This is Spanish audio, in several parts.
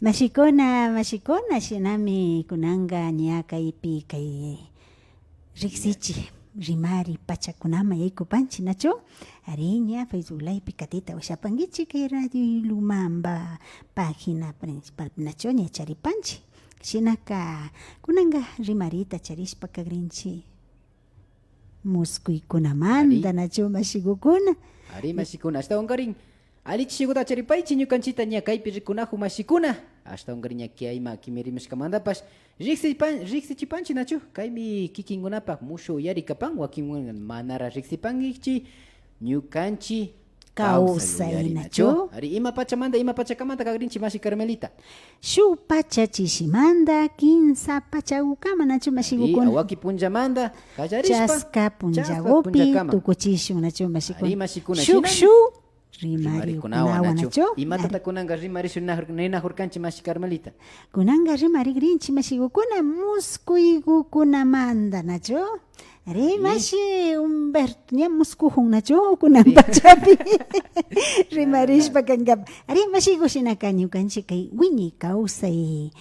Mashikuna shinami kunanga ñakaypi kay riksichi rimari pachakunama yaykupanchik nachu ariña Facebook Live katita washapankichik kay Radio Lumamba página principal nachu ña charipanchik shinaka kunanga rimarita charishpa kagrinchik muskuykunamanta nachu mashikukuna Ari mashikuna hasta ongarin alichikuta charipaychi ñukanchita ñakaypi rikunaju mashikuna hasta ongarin ñaki ayma kimerimashkamantapash riksichipanchi nachu kaymi kikinkunapaq mushu yarikapan wakinwan manara riksipankichi ñukanchi kawsay nachu ari ima pachakamanta kagrinchi mashi Carmelita shuk pacha chishimanta kinsa pachakukama nachu mashikukuna awaki punchamanta kallarispa chaska punllakupi tukuchishun nachu mashikuna shuk rimarikunawan nachu imatata kunanga rimarishu ninajurkanchi mashi Carmelita kunanga rimarikrinchi mashikukuna muskuykukunamanta nachu ari mashi Humberto ña muskujun nachu kunan pachapi rimarishpa kankapa ari mashikushinaqa ñukanchik kay wiñay kawsay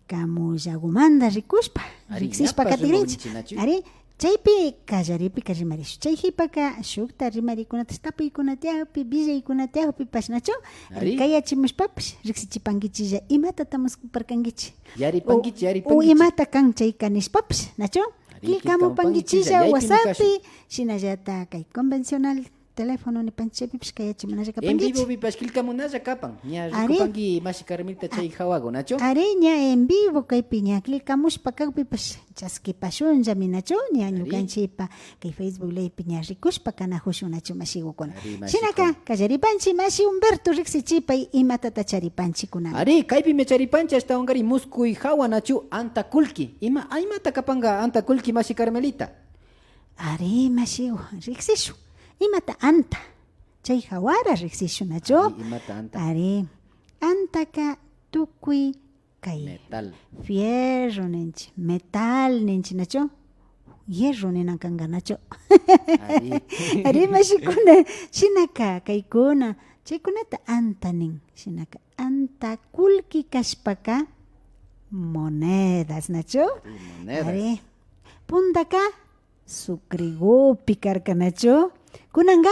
kamullakumanta rikushpa riksishpa katigrinchik ari chaypi kallaripika rimarishu chay hipaka shukta rimarikunata tapuykunatiapi villaykunatiapi pash nachu kayachimushpapish riksichipankichilla imatata muskuparkankichik yaripankichik o imata kan chay kanishpapish nachu Kilkamupankichilla WhatsAppi shinallata kay convencional teléfono ni panchepipish kayachimunalla kapankichik. En vivo pipash kilkamunalla kapan. Ña rikupanki mashi Carmelita chay hawago nacho. Ari ña en vivo kaypi ña kilkamushpa kaypipash chaskipashunllami nacho ña ñukanchikpa kay Facebook Live ña rikushpa kanajushun nacho mashigukuna. Shinaka kallaripanchik mashi Humberto riksichipay imatata charipanchik kuna. Ari kaypi me charipanchik hasta ongari muskuy hawa nacho anta kulki. Imata kapanga anta kulki mashi Carmelita. Ari mashigu riksishu. Imata anta chay hawara riksishu nacho ari antaka tukuy kay metal fierro ninchi metal ninchi nacho hierro ninankanga nacho ari mashikuna shinaka kaykuna chaykunata anta nin shinaka anta kulki kashpaka monedas nacho ari puntaka sukrigupi karka nacho kunanga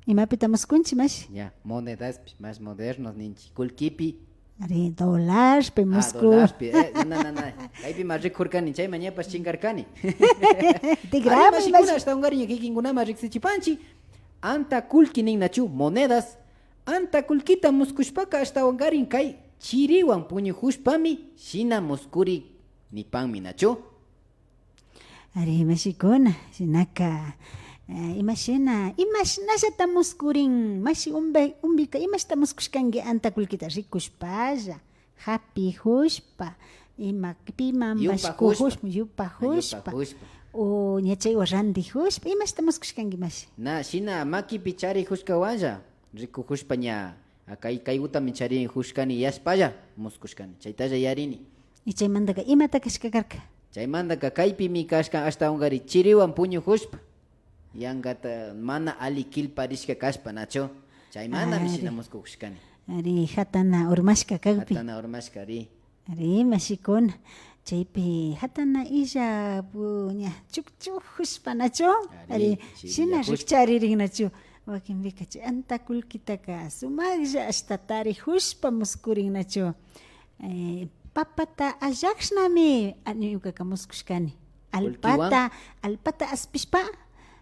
imapita muskunchi mash ya monedas más modernos ninchi kulkipi ari dólar pe musku dólar pe no kaypi más rikurkani chay mañapas chingarkani tigrami mashikuna hasta ungariña kikinkunama riksichipanchi anta kulki nin nachu monedas anta kulkita muskushpaka hasta ungarin kay chiriwan puñujushpami shina muskuri nipanmi nachu ari mashikuna shinaka imashnashata muskurin mashi umbika imashta muskushkanki anta kulkita rikushpalla happy hushpa ima pimambashkuhushpa yupahushpa o ñachaywa randihushpa imashta muskushkanki mashi na shina makipi charihushkawalla rikuhushpa ña kaygutami charihushkani yashpalla muskushkani chaytalla yarini y chaymantaka imata kashkakarka chaymantaka kaypimi kashka hasta ungari chiriwan puñuhushpa yangata mana ali kilparishka kashpa nacho chaymantami shina muskushkani ari hatana urmashka kagpi hatana urmashka ari mashikuna chaypi hatana illa puña chukchuhushpa nacho ari shina rikcharirin nacho wakinpika chay anta kulkitaka sumaqlla hasta tarihushpa muskurin nacho papata allaqshnami ñuqaqa muskushkani alpata aspishpa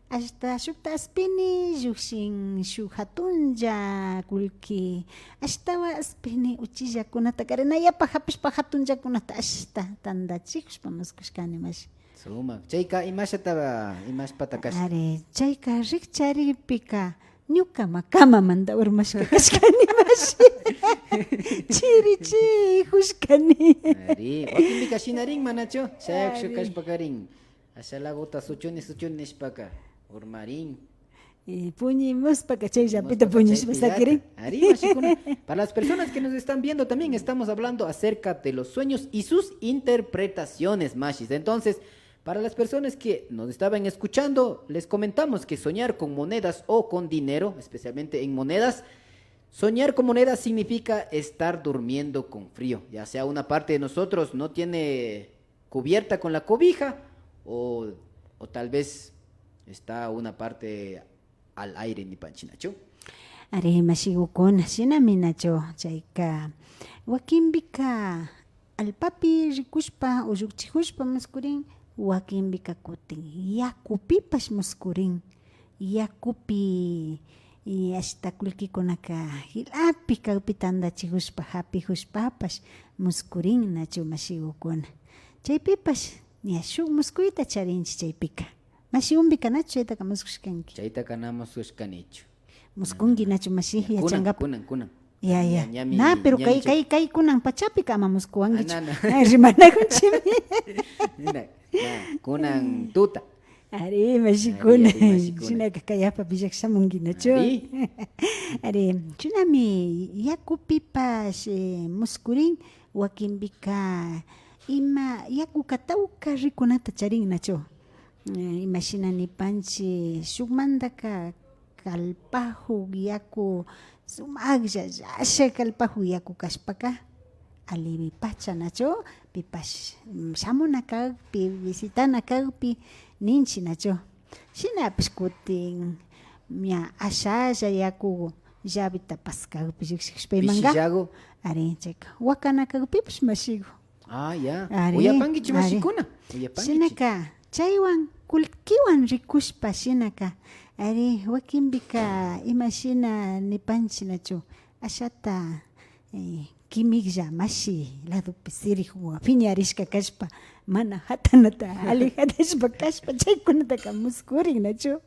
hasta shukta aspini llukshin shuk hatunlla kulki ashtawa aspini uchillakunata karinayapa hapishpa hatunllakunata ashta tandachikushpa muskushkani mash sumak chayka imashpata kash ari chayka rikcharipika ñuka makamamanta urmashka kashkani mash chirichi hushkani ari wakinpika shinarinman nacho shayakshu kashpakarin ashalaguta suchuni nishpaka urmarin puñimuspaka chayllapita puñushpasakirin ari mashikuna para las personas que nos están viendo también estamos hablando acerca de los sueños y sus interpretaciones mashis. Entonces para las personas que nos estaban escuchando les comentamos que soñar con monedas o con dinero, especialmente en monedas, Soñar con monedas significa estar durmiendo con frío, ya sea una parte de nosotros no tiene cubierta con la cobija o tal vez está una parte al aire ni panchinacho. Are masigukuna sinaminacho chayka wakinbika alpapi rikushpa ullukchihushpa muskurin wakinbika kutin yakupipash muskurin yakupi y hasta kullkikunaka hilapi kawpi tandachihushpa hapihushpapash muskurin nachu masigukuna chaypipash ña shuk muskuyta charinchik chaypika masiumbika nachu chaytaka muskushkanki Chayta kana muskushkanichu. muskunki nachu masi yachangapa Kunan. ya Ñami- na pero ñami kay kunan pachapi kama muskuwankichu Ah, no. rimanakunchimi Kunan tuta. Are masikuna Ari, masikuna. sinaka kayapa billaksamunki nachu Ari. are chunami yakupipas muskurin wakinbika ima yaku katawka rikunata charin nachu imashinanipanchik shukmantaka kallpahuk yaku sumaqlla llashak kallpahuk yaku kashpaka aliwi pacha nachu pipash shamuna kaqpi visitana kaqpi ninchi nachu shinapish kutin ña ashalla yaku llavitapas kaqpi llukshikuspaymanga Pishillago. are chayka wakana kaqpipish mashiku Ah, ya. Are, Uyapankichi are. mashikuna. Uyapankichi. Shinaka chaywan kulkiwan rikushpa shinaka ari wakinbika imashina nipanchinachu ashata kimiklla mashi ladopi sirikwa piñarishka kashpa mana hatanata alejadashpa kashpa chaykunataka muskurin nachu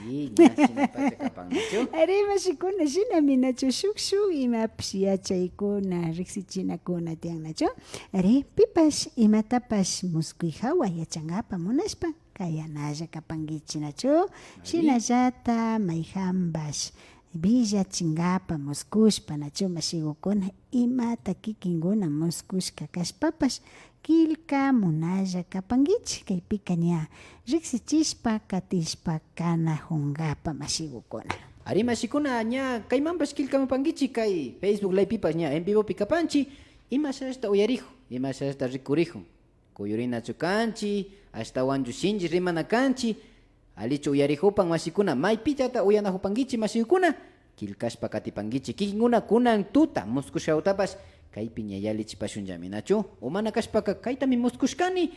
Ari, ñashina pachakapan nachu. ari mashikuna shinami nachu shuk imapish yachaykuna riksichinakuna tiyan nachu ari pipash imatapash muskuyhawa yachangapa munashpa kayanalla kapankichi nachu shinallata mayjambash villachingapa muskushpa nachu mashigukuna imata kikinkuna muskushka kashpapash kilka munalla kapankichik kaypika ña riksichishpa katishpa kana hunkapa mashigukuna Ari mashikuna ña kaymanpash killkamapankichi kay Facebook live pipas ña en vivo pikapanchi imashashta uyarijo imashashta rikurijo kuyurinachu kanchi ashtawan llushinchik rimana kanchi alichu uyarijupan mashikuna maypitata uyanajupankichi mashikuna killkashpa katipankichi kikinkuna kunan tuta muskushkawtapash kaypi ña yalichipashunllami nachu o mana kashpaka kaytami muskushkani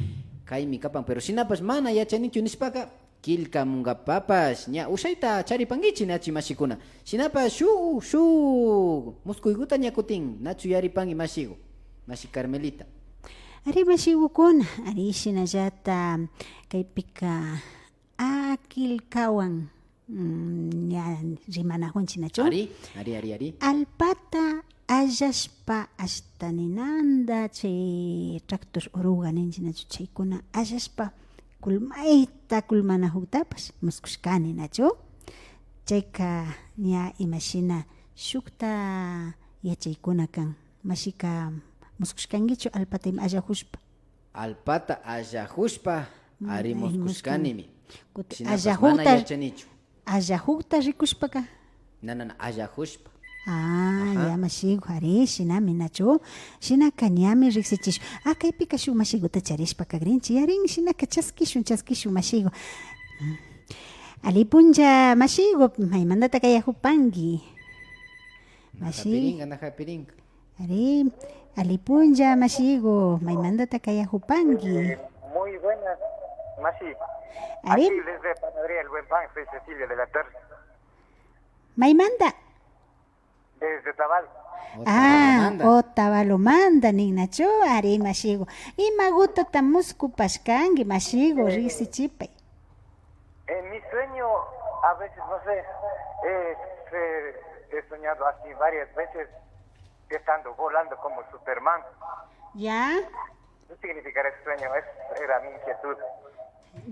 kaymi kapan pero shinapash mana yachanichu nishpaka killkamunkapapash ña ushayta charipankichi nachi mashikuna shinapash shu muskuykuta ña kutin nachu yaripanki mashiku mashi Carmelita. ari mashigukuna ari shinallata kaypika akilkawan ña rimanajunchik nachu Ari. alpata allashpa hasta ninanda chay tractor oruga ninchik nachu chaykuna allashpa kulmayta kulmanajuktapash muskushkani nachu chayka ña imashina shukta yachaykuna kan mashika muskushkankichu alpata ima allajushpa Alpata allajushpa ari muskushkanimi Kuti shinapash mana yachanichu allajukta rikushpaka nanana allajushpa ya mashigu ari shinami nachu shinaka ñami riksichish kaypika shuk mashiguta charishpa kagrinchi yarin shinaka chaskishun mashigu alipuncha mashigu maymantata kayajupanki Najapiringa. ari alipuncha mashigu maymantata kayajupanki Muy buenas, Masi. Ari. Aquí desde Panadería El Buen Pan, soy Cecilia de la Torre, maymanta desde Tabal. Otabalomanda ninachu ari mashigu imagutata muskupashkanki mashigu riksichipay En mi sueño, a veces, no sé, he soñado así varias veces, estando volando como Superman. ya ¿Qué significará ese sueño? Esa era mi inquietud.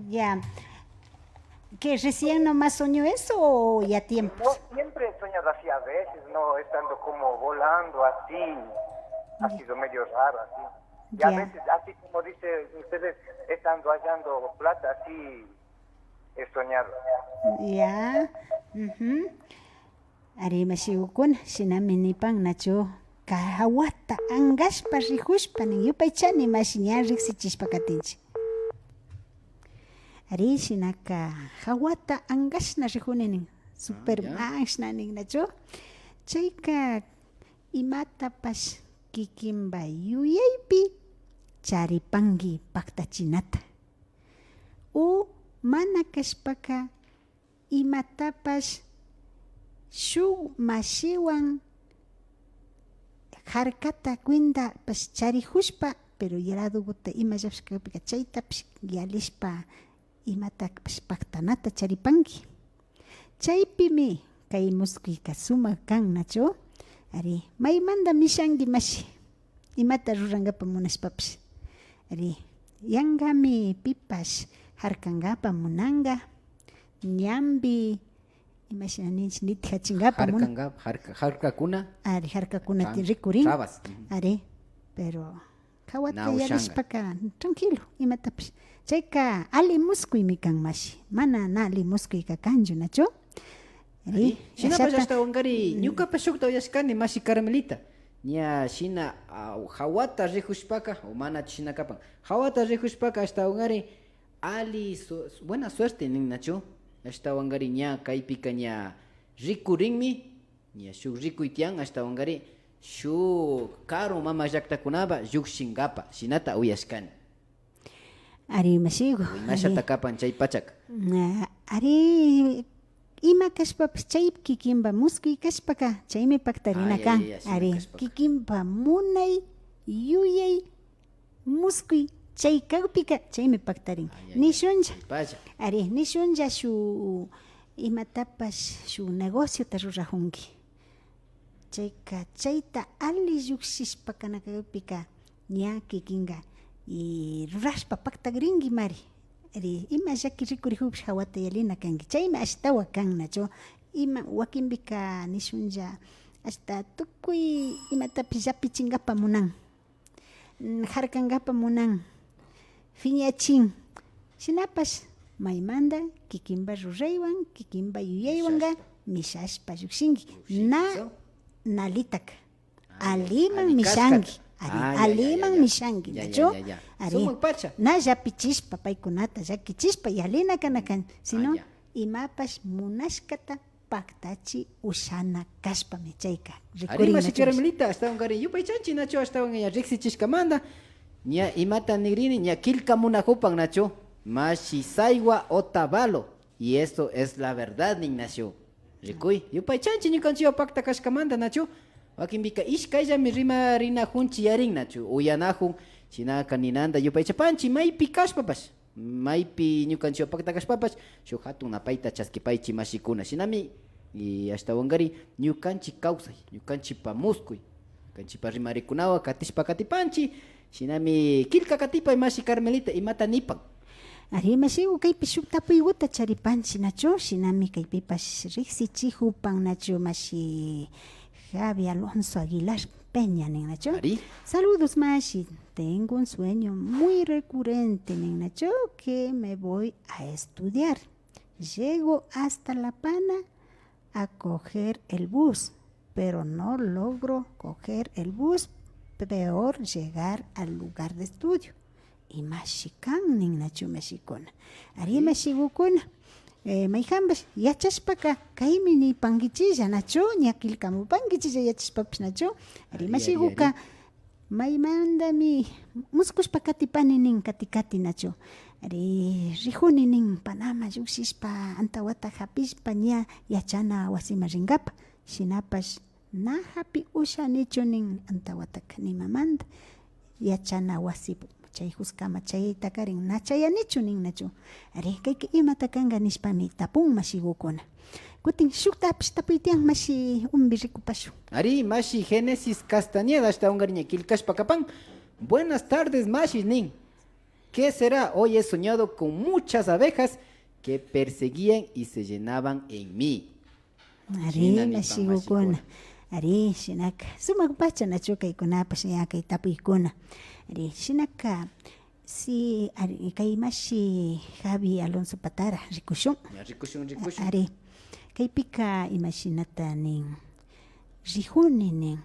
ya que recién nomás soñó eso o ya tiempo No, siempre he soñado así a veces, ¿no? Estando como volando así. Ha sido medio raro así. Y a Ya. veces, así como dicen ustedes, estando hallando plata, así he soñado. ya ujú. Ari mashigukuna shinami nipan nacho kahawata angashpa rihushpa nin yupaychani mashi ña riksichishpa katinchik. Ari shinaka hawata angashna rihuni nin super mashna nin nacho chayka imatapash kikinba yuyaypi charipangi paktachinata o mana kashpaka imatapash shuk mashiwan harkata cuenta pues charihushpa pero yaraduguta imallapish kapika chaytapish yalishpa imata pues paktanata charipanki chaypimi kay muskuyka sumak kan nacho ari maymanta mishanki mashi imata rurangapak munashpapish ari yankami pipash harkankapa munanka ñambi imashinaninchik niti hachinkapa harkakuna ari harkakuna rikurin trabas ari pero kawata Naushanka. yalishpaka tranquilo imatapish chayka ali muskuymi kan mashi mana na ali muskuyka kanchu nacho ari shinapash ashata- hasta wankari ñukapash shukta uyashkani mashi Carmelita ña shina hawata rihushpaka o mana shinakapan hawata rihushpaka hasta wankari ali buena suerte nin nacho hasta wankari ña kaypika ña rikurinmi ña shuk rikuytiyan hasta wankari shuk karo mama llaktakunapa llukshinkapa shinata uyashkani ari mashigo imashata kapan chay pachak ari ima kashpapish chay kikinpa muskuy kashpaka chaymi paktarina kan ya, shina ari kashpaka. kikinpa munay yuyay muskuy chay kawpika chaymi paktarin nishuncha pachak ari nishuncha shu imatapash shu negociota rurajunki chayka chayta ali llukshishpa kana kawpika ña kikinka y rurashpa paktarinki mari ari ima llaki rikurihupsh hawata yalina kanki chaymi ashtawa kan nacho ima wakinpika nishunlla hasta tukuy imatapish llapichinkapa munan harkankapa munan fiñachin shinapash maymanta kikinpa ruraywan kikinpa yuyaywanka mishashpa llukshinki na nalitak aliman ali mishanki kaskat. ari Ya, aliman ya. mishanki Ya, nacho ya, ya. ari Sumak pacha. na llapichishpa paykunata llakichispa yalina kanakan sino ya. imapash munashkata paktachi ushana kashpami chayka Ari rikurin mashi nacho. Carmelita hasta wankari yupay chanchi nacho hasta wankari riksichishkamanta ña imata nigrini ña kilka munahupan nacho mashi saywa otavalo y esto es la verdad nin nacho rikuy yupay chanchi ñukanchiwa pakta kashkamanta nacho wakinpika ishkayllami rina junchi yarin nacho uyanahun shinaka ninanta yupay chapanchi maypi kashpapash maypi ñukanchiwa pakta kashpapash shuk hatun napayta chaskipaychi mashikuna shinami y hasta wankari ñukanchik kawsay ñukanchipa muskuy ñukanchipa rimarikunawan katishpa katipanchi shinami kilka katipay mashi Carmelita imata nipan Ari masigo kaypi shuk tapuyguta charipanchi nacho shinami kaypipash riksichihupan nacho mashi Javi Alonso Aguilar Peña nin nacho. Ari. Saludos mashi, tengo un sueño muy recurrente nin nacho que me voy a estudiar. Llego hasta La Pana a coger el bus, pero no logro coger el bus, peor llegar al lugar de estudio. Y mashikan nin nacho mashikuna. Ari mashigukuna. Mayjambas yachashpaka kaymi ni pankichilla nacho ñakilkamu pankichilla yachashpapish nacho ari mashiguka maymantami muskushpa katipani nin katikati nacho ari rijuni nin Panama llukshishpa antawata hapishpa ña yachana wasima rinkapa shinapash na hapi ushanichu nin antawataka nimamanta yachana wasi chay huskama chayta karin nachayanichu nin nacho ari kayka imata kanka nishpami tapun mashigukuna kutin shuktapish tapuytiyan mashi umbi rikupashu Ari mashi Génesis Castañeda hasta wankari kilkashpa kapan buenas tardes mashi nin ¿qué será? Hoy he soñado con muchas abejas que perseguían y se llenaban en mí ari Shina nipan mashigukuna ari shinaka sumak pacha nacho kaykunapash ya kay tapuykuna ari shinaka si ari kay mashi Javi Alonso Patara rikushun Ya, rikushun rikushun ari kaypika imashinata nin rihuni nin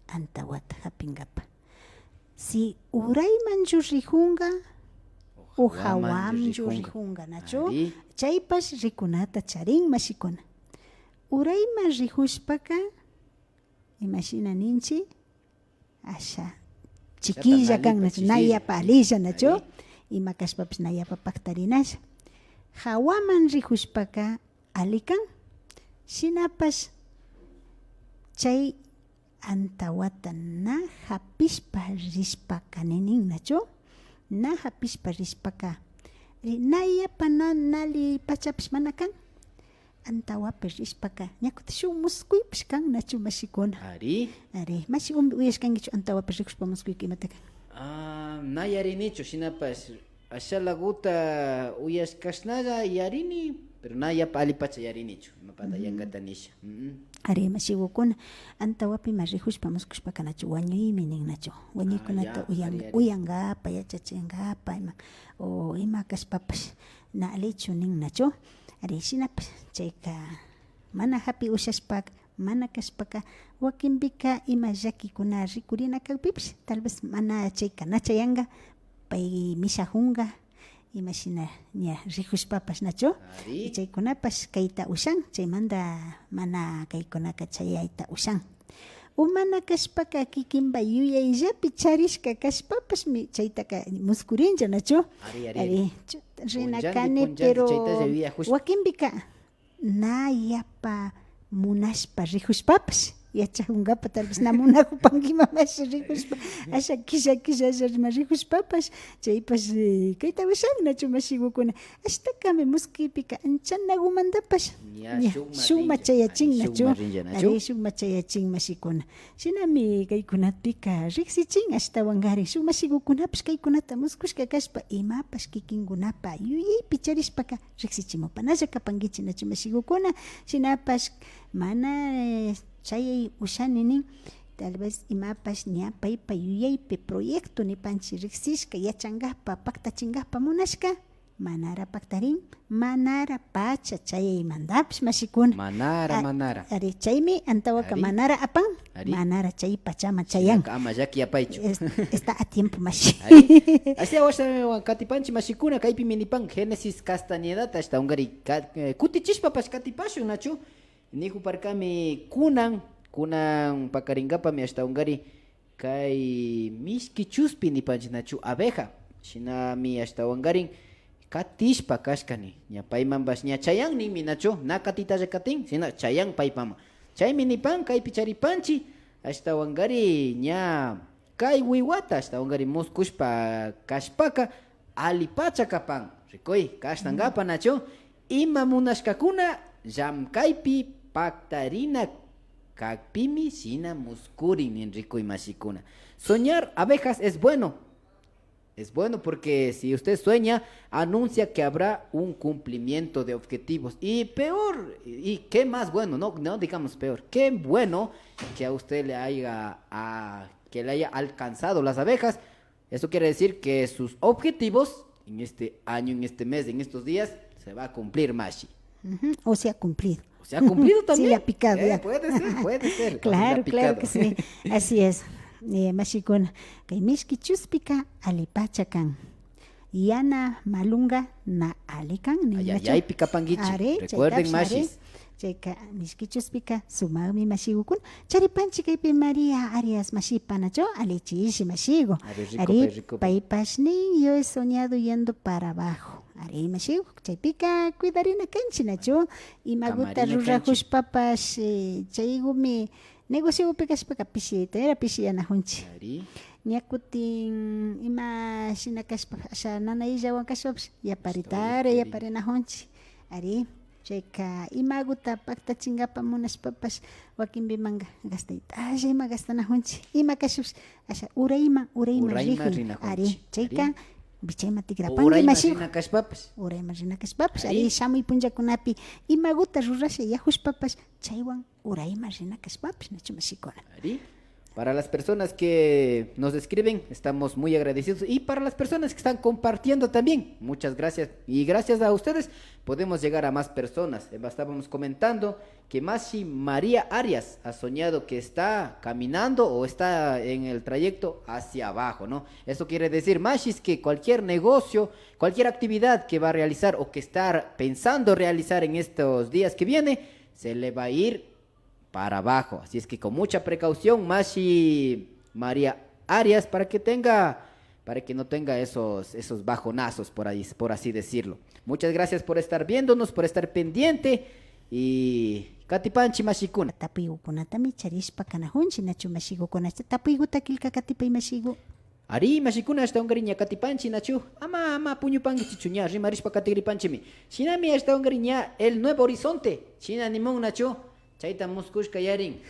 antawata hapingapa si uraymanchu rihunga o hawanchu rihunga nachu chaypas rikunata charin mashikuna urayman rihushpaka imashina ninchi asha chiquilla kan nachu nayapa alisha nachu ima kashpapas nayapa paktarinasha hawaman rihushpaka alikan shinapas chay antawata na hapishpa rishpaka ninin nachu na hapishpa rishpaka nayapa nali pachapish mana kan antawapi rishpaka ñakuta shuk muskuypish kan nachu mashikuna Ari mashi uyashkankichu antawapi rikushpa muskuyki imata kan nayarinichu shinapas asha laguta uyashkashnalla yarini pero nayapa alipacha yarinichu mapata yankata nisha ari mashigukuna antawapi rihushpa muskushpaka nachu wañuymi nin nachu wañuykunata uyangapa yachachingapa ima o ima kashpapash na alichu nin nachu ari shinapas chayka mana hapi ushashpaka mana kashpaka wakinpika ima llakikuna rikurina kagpipish tal vez mana chayka nachayanga pay mishajunga imashina ña rihushpapash nachu chaykunapash kayta ushan chaymanta mana kaykunaka chayayta ushan umana kashpaka kikinpa yuyayllapi charishka kashpapashmi chaytaka muskurincha nachu ari rinakani pero wakinpika nayapa munashpa rihushpapash yachajungapa tal vez namunakupankimamash rihushpa asha kisha asha rihushpapash chaypash kayta ushan nachu mashigukuna ashtakami muskipika anchanagumantapash shuk machayachin nachu ari shuk machayachin mashikuna shinami kaykunapika riksichin ashtawankari shuk mashigukunapash kaykunata muskushka kashpa imapash kikinkunapa yuyaypi charishpaka riksichimupanalla kapankichik nachu mashigukuna shinapash mana chay ushaninin tal vez imapash ña paypa yuyaypi proyecto nipanchik riksishka yachangapa paktachingapa munashka manara paktarin manara pacha chayaymantapish mashikuna manara ari chaymi antawaka manara apan manara chay pachama chayan ama llaki yapaychu está a tiempo mashi así awasha katipanchi mashikuna kaypi minipan Génesis Castañedata hasta ungari kutichishpapash katipashun nachu nihuparkami kunan pakaringapami hasta ungari kay mishki chuspi nipanchik nachu abeja shinami hasta ungarin katishpa kashkani ña paymanpash ña chayan nimi nachu na katitalla katin sina chayan paypama chaymi nipan kaypi charipanchi hasta ungari ña kay wiwata hasta ungari muskushpa kashpaka alipacha kapan rikuy kashtangapa nachu ima munashkakuna llamkaypi paktarina kakpimi sina muskurin nin rikuy mashikuna. Soñar abejas es bueno porque si usted sueña anuncia que habrá un cumplimiento de objetivos y peor y qué más bueno no digamos peor, qué bueno que a usted le haya alcanzado las abejas. Eso quiere decir que sus objetivos en este año, en este mes, en estos días se va a cumplir, Mashi. O se ha cumplido. ¿Se ha cumplido también? Sí, ha picado. Puede ser. Claro que sí. Así es. Mashikuna, kay mishki chuspika alipachakan. Yana malunga na alikan. Ay, picapanguichi. Recuerden, Mashis. Chayka mishki chuspika sumagmi mashigukun. Charipanchi kaypi María Arias mashipa nacho alichishi mashigo. Ari paipashnin yo he soñado yendo para abajo. Ari mashigo, chaypika cuidarina kanchi nacho. Y maguta rurajus papas chaygumi negocio pekashpaka pishita era pishiyana hunchi. Ari. Nyakutin ima shinakashpa asha nanayilla wankashpapish yaparitare yaparina hunchi. Ari chayka imaguta paktachingapa munashpapash wakinpi manga gastaytasha ima gastana hunchi. Ima kashush asha urayma rihun. Ari chayka bichayma tigrapanki mashigo. Urayma rina kashpapash. Ari shamuy punllakunapi imaguta rurasha yahushpapash chaywan urayma rina kashpapash nachu mashikuna. Ari Para las personas que nos escriben, estamos muy agradecidos. Y para las personas que están compartiendo también, muchas gracias. Y gracias a ustedes podemos llegar a más personas. Estábamos comentando que Mashi María Arias ha soñado que está caminando o está en el trayecto hacia abajo, ¿no? Eso quiere decir, Mashi, es que cualquier negocio, cualquier actividad que va a realizar o que está pensando realizar en estos días que viene, se le va a ir para abajo. Así es que con mucha precaución, Mashi María Arias, para que no tenga esos bajonazos, por así decirlo. Muchas gracias por estar viéndonos, por estar pendiente. Y Katipanchi Mashikuna. Tapiyukunata micharishpa kanahunchi nachu mashigukunata tapiyuta kilka katipay mashigu. Ari Mashikuna hasta ungariña Katipanchi nachu. Ama puñupangi chichuña, rimarishpa katigripanchimi. Shinami hasta ungariña el Nuevo Horizonte. China nimon nachu. Chaita muskushka yarin.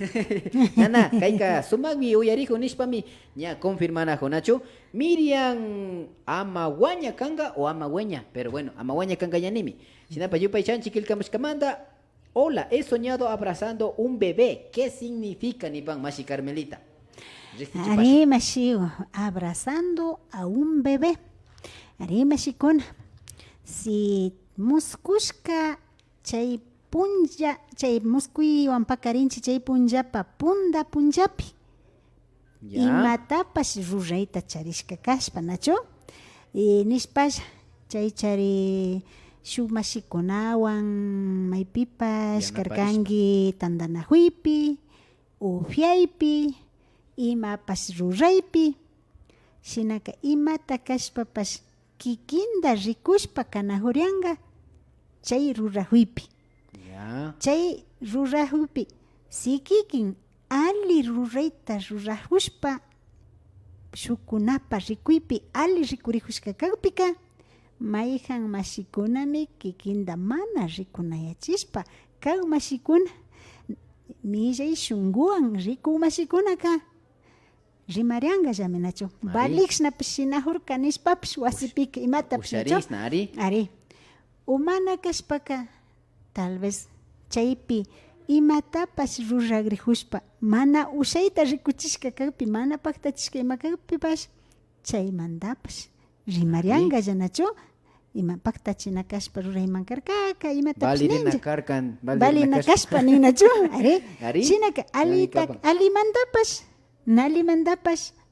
Nana, kaika sumagmi uyarijo nishpami ña confirmanajo nacho. Miriam Amaguaña kanga o Amagueña, pero bueno, Amaguaña kanga yanimi. Sinapa yupay chanchi kilkamashkamanda. Hola, he soñado abrazando un bebé. ¿Qué significa Nipan Mashi Carmelita? Ari mashigo, abrazando a un bebé. Ari mashikuna. Si muskushka chay punja, chay muskuy wampakarinchi chay punjapa punda punjapi. Imatapas rurayta charishka kashpa nacho. Nishpash chay chari shuk mashikunawan maypipas karkangi tandanahuipi, ufiaypi, imapas ruraypi. Shinaka imata kashpapas kikinda rikushpa kanahurianga chay rurahuipi. Chay rurahupi sikikin ali rurayta rurahushpa shukunapa rikuipi ali rikurihushka kawpika mayhan mashikunami kikinda mana rikunayachispa kaw mashikuna millay shunguwan riku mashikunaka rimarianga llaminachu balixnapish shinahurka nishpapish wasipika imatapish ari umana kashpaka tal vez chaypi imatapas ruragrihushpa mana ushayta rikuchishka kawpi mana paktachishka ima kawpipas chaymantapas rimarianga llanachu ima paktachina kashpa ruraymankarkaka imatapas ninja balina kashpa ninachu ari shinaka alimantapas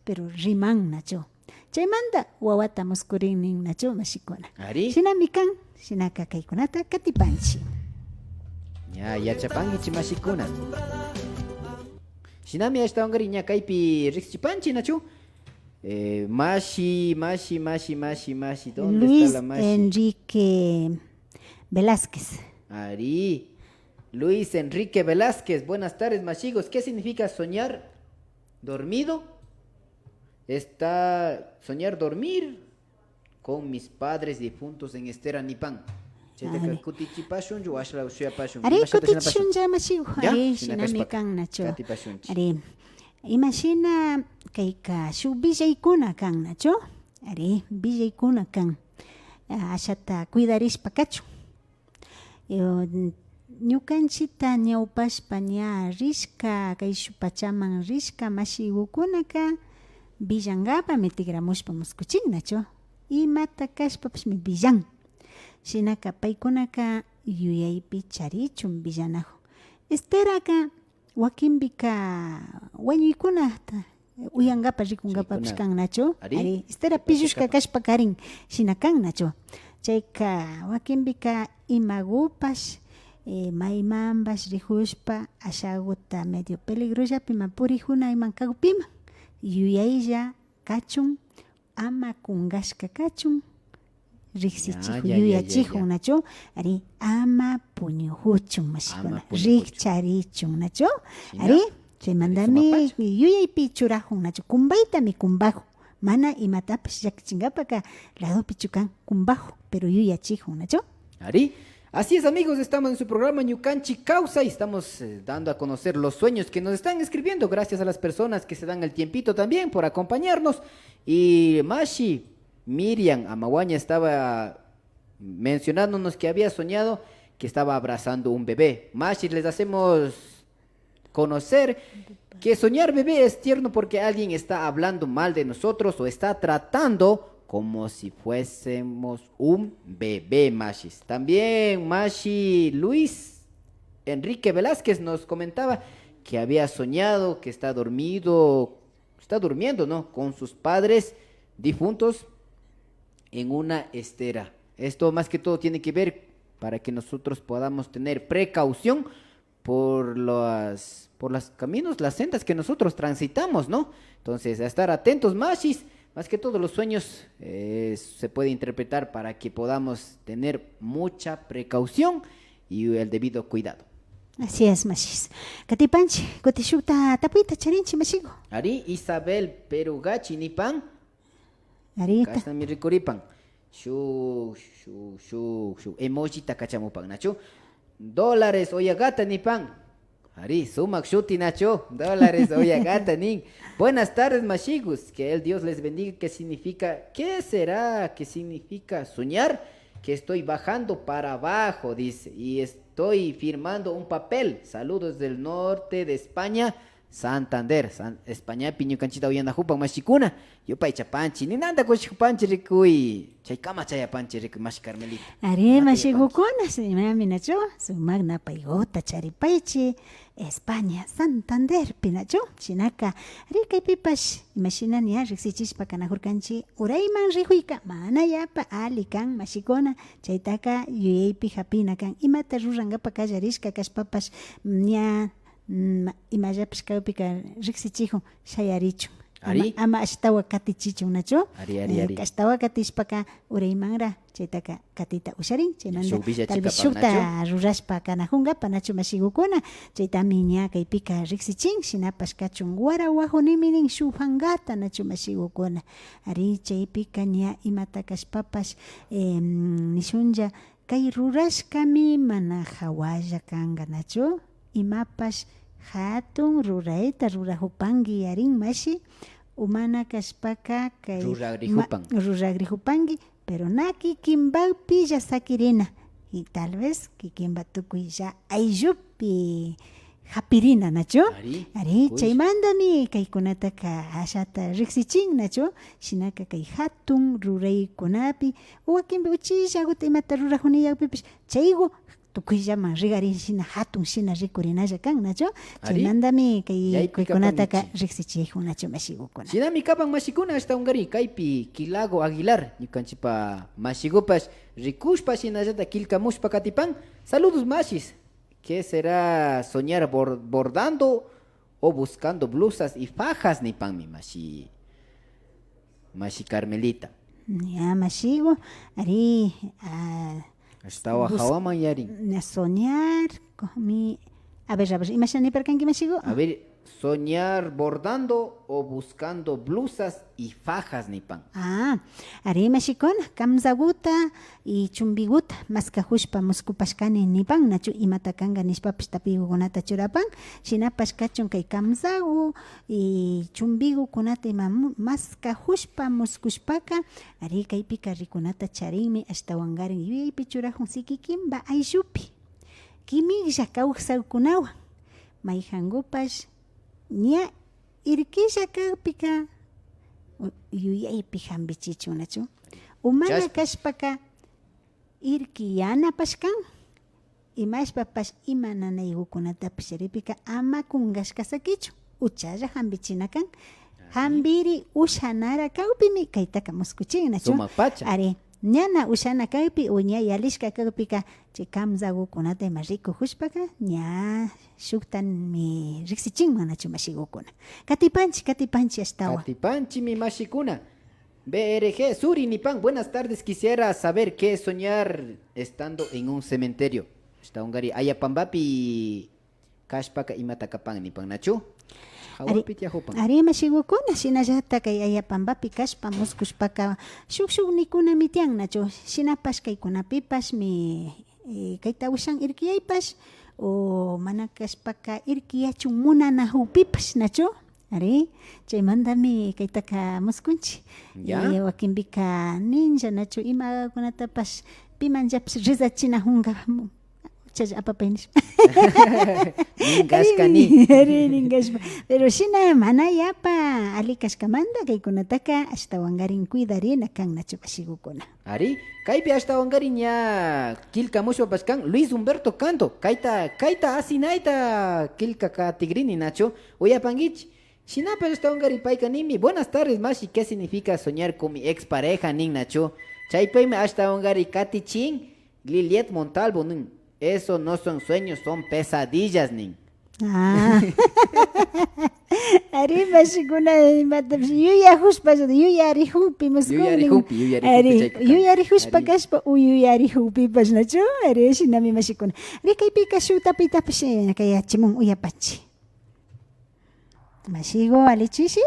pero rimannachu chaymanta wawata muskurin ninnachu mashikuna shinami kan shinaka kaykunata katipanchi. Ya chapangi chimashikuna. Shinami hasta ungariña kaypi rixipanchi nachu. Mashi, ¿dónde Luis está la Mashi? Enrique Velázquez. Ari, Luis Enrique Velázquez, buenas tardes, mashigos. ¿Qué significa soñar dormido? Soñar dormir con mis padres difuntos en Estera Nipan. Ari kutichipashun ya masigo. Ari shinami kan nacho. Ari imagina kayka shuk villaykuna kan nacho. Ari villaykuna kan. Ashata cuidarishpa kachun. Ñukanchita ñawpashpa ña rishka kay shuk pachaman rishka mashigukunaka villankapa mitigramushpa muskuchin nacho. Imata kashpapashmi villan. Shinaka paykunaka yuyaypi charichun villanajo. Esteraka wakinbika wañuykunata uyangapas rikungapas kan nacho. Ari estera pillushka kashpa karin shinakan nacho. Chayka wakinbika imagupas maymanpas rihushpa ashaguta medio peligrollapi purihuna iman kawpima yuyaylla kachun ama kungashka kachun. Rixichijo yuyachijun nacho ari ama puñujuchun mashikuna rikcharichun nacho ari chaymandami yuyaypi churajun nacho kumbaytami kumbaju mana imatapish llakichinkapak ladopi chukan kumbaju pero yuyachijun nacho ari. Así es, amigos, estamos en su programa Ñukanchi Causa y estamos dando a conocer los sueños que nos están escribiendo. Gracias a las personas que se dan el tiempito también por acompañarnos. Y Mashi Miriam Amaguaña estaba mencionándonos que había soñado que estaba abrazando un bebé. Mashi, les hacemos conocer Que soñar bebé es tierno porque alguien está hablando mal de nosotros o está tratando como si fuésemos un bebé, Mashis. También Mashi Luis Enrique Velázquez nos comentaba que había soñado que está durmiendo, ¿no? Con sus padres difuntos en una estera. Esto más que todo tiene que ver para que nosotros podamos tener precaución por los caminos, las sendas que nosotros transitamos, ¿no? Entonces, a estar atentos, Mashis. Más que todo los sueños se puede interpretar para que podamos tener mucha precaución y el debido cuidado. Así es, Mashis. Katipanchi, Kotishuta Tapita Charinchi Mashigo. Ari Isabel Perugachi Nipan. Arita. Kasta mi ricuripan. Shu. Emoji takachamupan, Nacho. Dólares oyagata nipan. Ari, sumak shuti Nacho. Dólares oyagata nin. Buenas tardes, Mashigus. Que el Dios les bendiga. ¿Qué significa? ¿Qué será? ¿Qué significa soñar? Que estoy bajando para abajo, dice. Y estoy firmando un papel. Saludos del norte de España. Santander, España, piñu canchita oyanda jupan mashikuna. Yo pa chapanchi, ni nada con chupanchi ricui. Chay kama chaya panchi ricui mash Carmelita. Are Mashigukuna, se me minacho, su magna paigota charipaichi, España, Santander, pinacho, chinaka, rica y pipash, imaginania, rixichis pa canajurcanchi, uraiman rijuika, mana ya pa alikan, mashikona, chaitaka, yueipi japinakan, imata ruranga pa kajarishka, kaspapas, nya. Imaya pishkaupika riksichijo shayarichu. Ari? Ama ashtawa katichichu nacho. Ari. Ashtawa katishpaka uraymanra chaytaka katita usharin. Chaymanta Shukbilla tal vez chikapan, shukta rurashpa kanajunga panachu mashigukuna. Chaytami ña kaypika riksichin shinapash kachun warawahunimirin shufangata nachu mashigukuna. Ari chaypika ña imata kashpapash nishunlla kay rurashkami mana hawalla kanga nachu. Imapas hatun rurayta rurahupangi yarin mashi umana kashpaka kay ruragrihupangi pero naki kimbaupi ya sakirina y tal vez kikimba tukuy ya ayllupi hapirina nacho ari chaymandami kaykunataka ashata riksichin nacho shinaka kay hatun ruraykunapi uwakimbi uchishaguta imata rurahuniyakpipish chaygu tukuyllaman rigarin shina hatun shina rikurinalla kan nacho chaymandami kay kuykunataka riksichijun nacho mashigukuna Shinami kapan mashikuna hasta ungari kaypi Kilago Aguilar ñukanchipa mashigupash rikushpa shinallata kilkamushpa katipan. Saludos mashis. ¿Qué será soñar bordando o buscando blusas y fajas nipan mi mashi Carmelita? Ya mashigo ari Estaba Hawaman yarin. Soñar con mi... A ver, imagínate para qué me sigo. A ver, soñar bordando o buscando blusas y fajas nipan. Ari mashikon, kamzaguta y chumbiguta, maskahushpa muskupashkani nipan, nachu imatakanga nishpapish tapigunata churapan, shinapashkachun kay kamzagu y chumbigu kunata ima maskahushpa muskushpaka, ari kaypika rikunata charinmi hasta wangarin yuipi churajun sikikimba ayshupi. Kimilla kawsawkunawan mayjangupash ña irkilla kawpika yuyaypi hambichichu nachu umana kashpaka irki yanapashkan imashpapash imananaygukunatapish ripika ama kungashkasakichu uchalla hambichinakan hambiri ushanara kawpimi kaytaka muskuchin nachu ari ñana ushana kaypi o ña yalishka kaypika chay kamzagukunata ima rikuhushpaka ña shuktanmi riksichinman nachu mashigukuna katipanchi ashtawa Katipanchi mi mashikuna BRG Suri Nipan, buenas tardes, quisiera saber qué es soñar estando en un cementerio. Está ungari ayapambapi kashpaka imatakapan nipan nachu. Ari mashigukuna shinallata kay ayapambapi kashpa muskushpaka shuk nikuna mitian nachu shinapash kaykunapipash mi kayta ushan irkiyaypash o mana kashpaka irkiyachun munanahupipash nachu ari chaymandami kaytaka muskunchi wakinbika ninja nachu imakunatapash pimanllapish rizachina hunga chas apapainis. Ningasca ni. Ari ningaspa. Pero sina mana yapa ali kaskamanta kaykunataka ashtawangarin cuidarina kan nachu pasigukuna. Ari, kaypi hasta wangariña kilka mushwa pascan Luis Humberto Canto. Kaita asinaita kilka ka tigrini nacho. Uyapangich. Shinapa hasta wangari paika nimi. Buenas tardes, Mashi. ¿Qué significa soñar con mi expareja nin nacho? Chaypayme hasta wangari Katichin, Liliet Montalvo nin. Eso no son sueños, son pesadillas nin. Ah. Ari pasiguna matapis yuya huspa yuya ari hupi Yuyari hupi chayka. Yuyari huspa kaspa uyuyari hupi pas nacho ari sinami masikuna. Ari kay pika su tapi kaya chimong uyapachi. Masigo alichisi.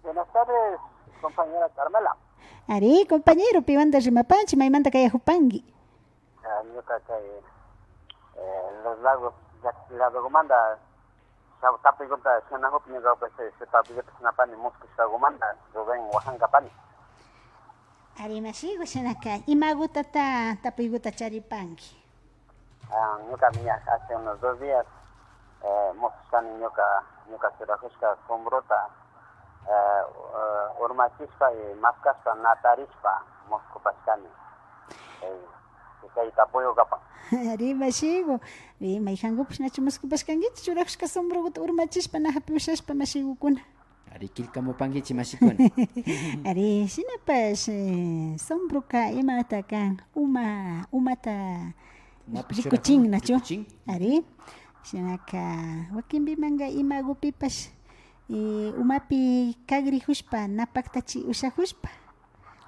Buenas tardes, compañera Carmela. Ari compañero piwanda rimapanchi maymanta kaya hupangi. Yo creo que los lagos, la documanda, tapi conta, si no opinión que se tapi que se napani mosque se documanda, yo ven Oaxaca pani. Ari masigo sinaka imaguta tapiguta charipangi. Yo camina hace unos 2 días, moscan ñuka serajusca sombrota, urmachispa y mascaspa natarispa mosco pascani. Kay tapoyo kapa. Ari masigo. May hangupis na chumasco paskangi churajus ka sombrogut urmachispa na hapiusaspa masigo kuna. Ari kilka mo pangichi masikun. Ari sinapas sombro ka imata kan umata rikuching nacho. Ari sinaka wakimbi manga imagupipas umapi kagri huspa napaktachi usahuspa.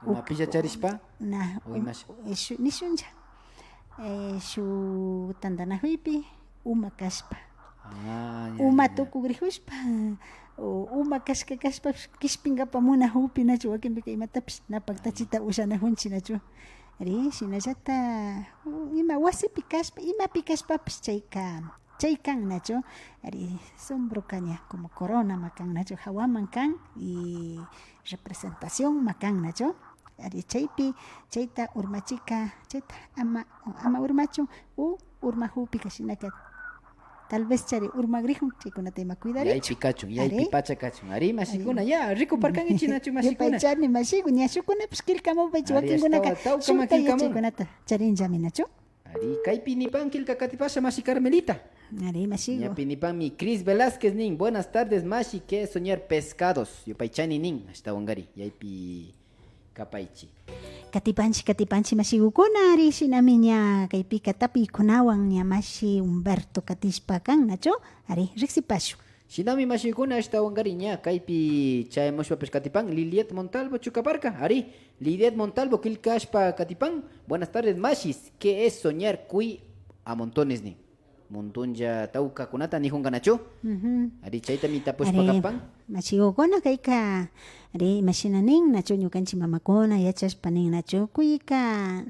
Umapi charispa? Na nisunja. Su tandana huipi umakaspa. Uma tuku grihuspa. Uma kaspa kispinga pamuna hupi nacho wakin bika imataps napagtachita usana hunchi nacho. Ari sinajata ima wasi pikaspa ima pikaspa chaykan nacho. Ari sombro kanya como corona makan nacho hawaman kan y representación makan nacho. Ari chaypi chayta urmachika chayta ama urmachu urmahupi kashinaka tal vez chari urmagrihun chaykunata ima cuidar Yay Pikachu, yay pipacha kachun. Ari masikuna ya rico parkan ichinachu masikuna. Paychani masiku nyashukuna pues kilkamo paychu wakinkunaka shunta yachaykunata charinllami nacho. Ari kaypi nipan kilka katipasha Masi Carmelita. Ari masigo. Yapi nipan mi Cris Velázquez nin. Buenas tardes Masi, ¿qué es soñar pescados? Yo paychani nin hasta wangari. Yaypi kapaichi. Katipanchi masigukuna ari sinaminya kaypi katapi kunawan nya Masi Humberto Katispa kan nacho. Ari riksipashu. Sinami masikuna hasta wangari nya kaypi chay moshwa pescatipan Liliet Montalvo chukaparka. Ari Liliet Montalvo kilkashpa katipan. Buenas tardes Masis, ¿qué es soñar kui a montones nin? Montonja tauka kunata ni honga nacho. Ari chayta mi tapushpa kapan. Masigukuna kayka ari masinanin nacho ñukanchik mamakuna yachashpa nin nacho kuyka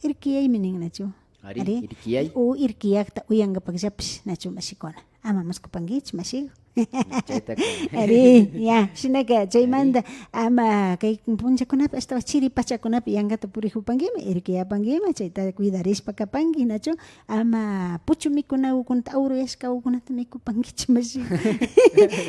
irkiyay nin nacho. Ari irkiyay. Irkiyakta uyangapakshapish nacho masikuna. Ama maskupanguich masigo. Ari ya sinaka chaymanta ama kay punchakunapi hasta chiri pachakunapi yankata purihupankimi irkiyapankima chayta cuidarispa kapanki nacho ama puchu mikunakunata auruyashka ukunata mikupankichi masigo.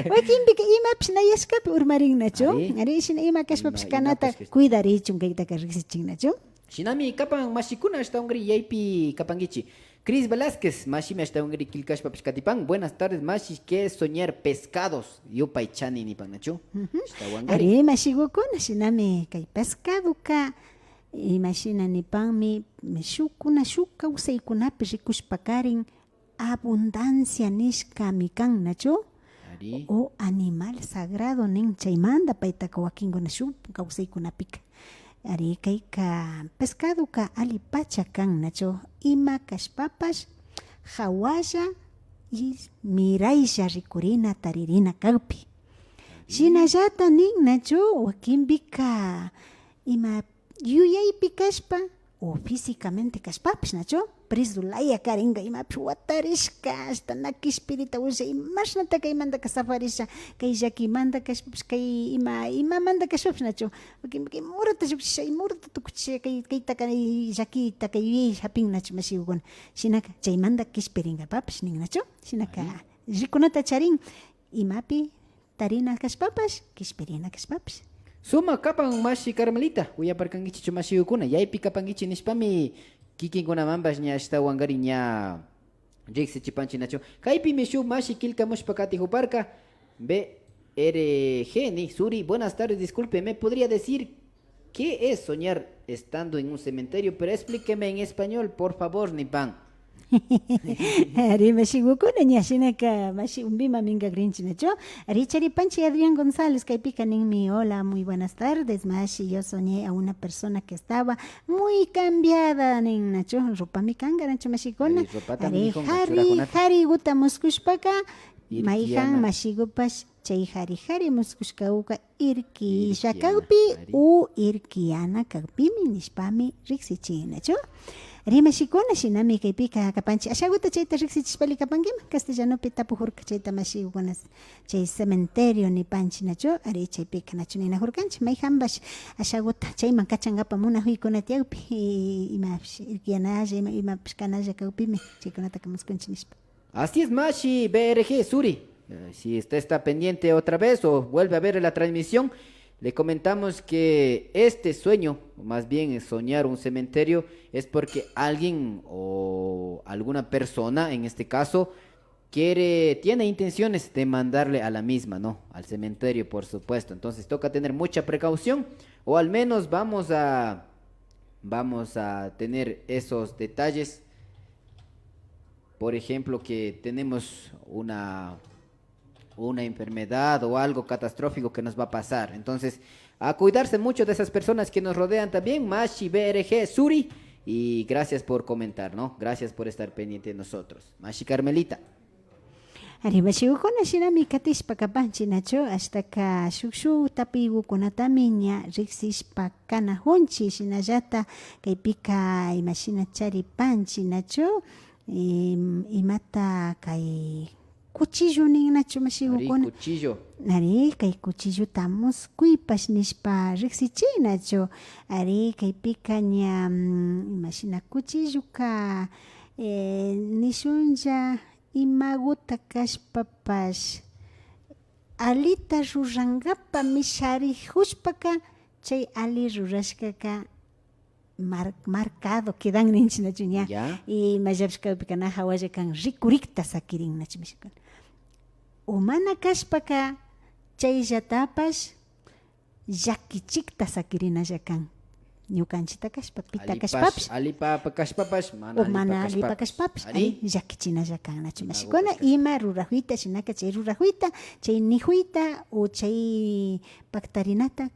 Wakinpika imapis nayashkapi urmarin nacho. Ari sina ima kashpapish kanata cuidarichun kaytaka riksichin nacho. Sinami kapan masikuna hasta ungri yaypi kapangichi. Cris Velázquez, Mashi me hasta ungri kilkashpa pishkatipan. Buenas tardes, Mashi, ¿qué es soñar pescados? Yo paichani ni panacho. Ari masigukuna sinami kay pescado ka imagina ni panmi shukuna shuka usaykunapi rikushpakarin abundancia nishka mikan nacho. O animal sagrado nin chaymanta paytaka wakinkuna shuk kawsaykunapika. Ari kayka pescado ka alipacha kan nacho ima kashpapas hawaya y miraysha rikurina taririna kawpi. Shinallata nin nacho wakinpika ima yuyaypi kashpa o físicamente kashpapish nacho prisdulaya karinga imapish watarishka hasta nakispirita usha imashnata kaymanta kasafarisha kay llakimanta kashpapish kay imamanta kashpapish nacho kay murata shukchisha murata tukuchisha kayta kay llakita kay hapin nacho mashigukuna shinaka chaymanta kispiringapapish nin nacho shinaka rikunata charin imapi tarina kashpapash kispirina kashpapish. Suma kapan mashi Carmelita, uyaparkankichu mashigukuna, yaypi kapankichi nishpami kikinkunamanpas ña ashtawankari ña riksichipanchi nacho. Kaypi mishu mashi kilkamushpa katijuparka, BRG ni Suri, buenas tardes, disculpe, ¿me podría decir qué es soñar estando en un cementerio? Pero explíqueme en español, por favor, Nipan. Ari mashigukuna ñashinaka mashi umbima minga grinchinacho. Ari charipanchi Adrián González kaypika ninmi hola, muy buenas tardes, mashi. Yo soñé a una persona que estaba muy cambiada nin nacho. Rupami kanga nacho mashikuna. Ari hari guta muskushpaka maihan mashigupash chay hari muskushkauka irki shakaupi u irkiana kakpimi nishpami riksichi nacho. Rima shikuna shinami kaypika kapanchi ashaguta chayta riksichishpali kapankima castellanopi tapujurka chayta mashigukunas chay cementerio nipanchi nacho ari chaypika nacho ninajurkanchi mayhambash ashaguta chayman kachangapa munahuykuna tiyawpi imapish irkianalla imapish kanalla kawpimi chaykunata kamuskunchi nishpa. Así es, Mashi BRG Suri. Si usted está pendiente otra vez o vuelve a ver la transmisión, le comentamos que este sueño, o más bien soñar un cementerio, es porque alguien o alguna persona, en este caso, tiene intenciones de mandarle a la misma, ¿no? Al cementerio, por supuesto. Entonces toca tener mucha precaución, o al menos vamos a tener esos detalles. Por ejemplo, que tenemos una enfermedad o algo catastrófico que nos va a pasar. Entonces, a cuidarse mucho de esas personas que nos rodean también. Mashi BRG Suri, y gracias por comentar, ¿no? Gracias por estar pendiente de nosotros. Mashi Carmelita. Arriba shigukuna shinami katishpa kapanchi nacho hasta ka shukshu tapigukunatami ña riksishpa kanahunchi shinallata kaypika imashina charipanchi nacho imata kay cuchillo nin nacho mashigukuna. Ari cuchillo. Ari kay cuchillo tamus kuipash nishpa riksichi nacho. Ari kaypika ña imashina cuchillo ka nishunlla imaguta kashpapash alita rurangapa misharihushpaka chay ali rurashkaka marcado quedan ninchinachu ña y mayapshkapika na hawalla kan rikurikta sakirin nachu mishikun umana kashpaka chayllatapash llakichikta sakirinalla kan ñukanchita kashpa pita kashpapish alipapa kashpapash mana alipa kashpapish ari llakichinalla kan nachu mashikuna ima rurajuyta shinaka chay rurajuyta chay nijuita o chay paktarinata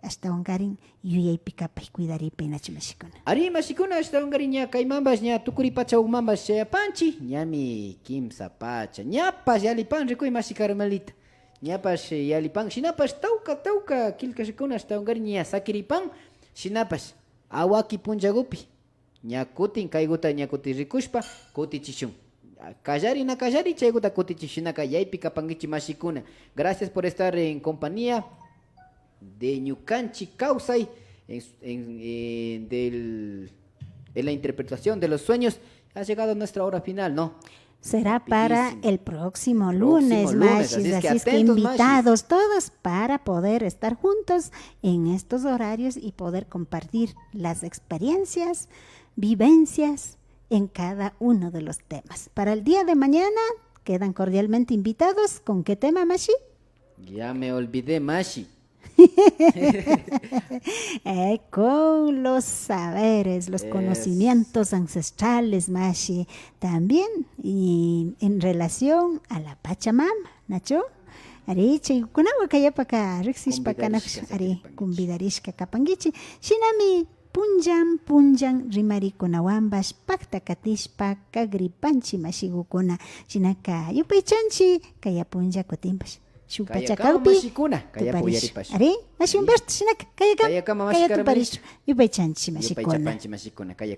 hasta ongarin yuyaypika pay cuidaripay nachu mashikuna. Ari mashikuna hasta ongarin ña kaymambas ña tukuripacha umambas chayapanchi ñami kimsa pacha ñapas yalipan rikuy Mashi Carmelita ñapas yalipan shinapas tawka kilkashikuna hasta ongarin ña sakiripan shinapas awaki punjagupi ña kutin kayguta ña kuti rikushpa kutichishun kallari chayguta kutichishinaka yaypi kapankichi mashikuna. Gracias por estar en compañía de ñukanchi Kausay en la interpretación de los sueños. Ha llegado nuestra hora final, ¿no? Será para el próximo lunes, Mashis, así es que invitados todos para poder estar juntos en estos horarios y poder compartir las experiencias, vivencias en cada uno de los temas. Para el día de mañana quedan cordialmente invitados. ¿Con qué tema, Mashi? Ya me olvidé, Mashi. Con los saberes, los conocimientos ancestrales, Mashi, también y en relación a la Pachamama, Nacho. Ari chaykunawa kayapaka riksishpa kanapish ari kumbidarishka kapankichi shinami punjan rimarikunawanpas pakta katishpa kagripanchi mashigukuna shinaka yupaychanchi kaya punja kutimpas shuk Kaya pachakawpi kama mashikuna, kaya tuparish. puyaripash. Ari, mashi Humberto, shinaka, kaya Kaya kama kaya mashikara tuparish. Yupay chanchi Yupay mashikuna. chapanchi mashikuna, kaya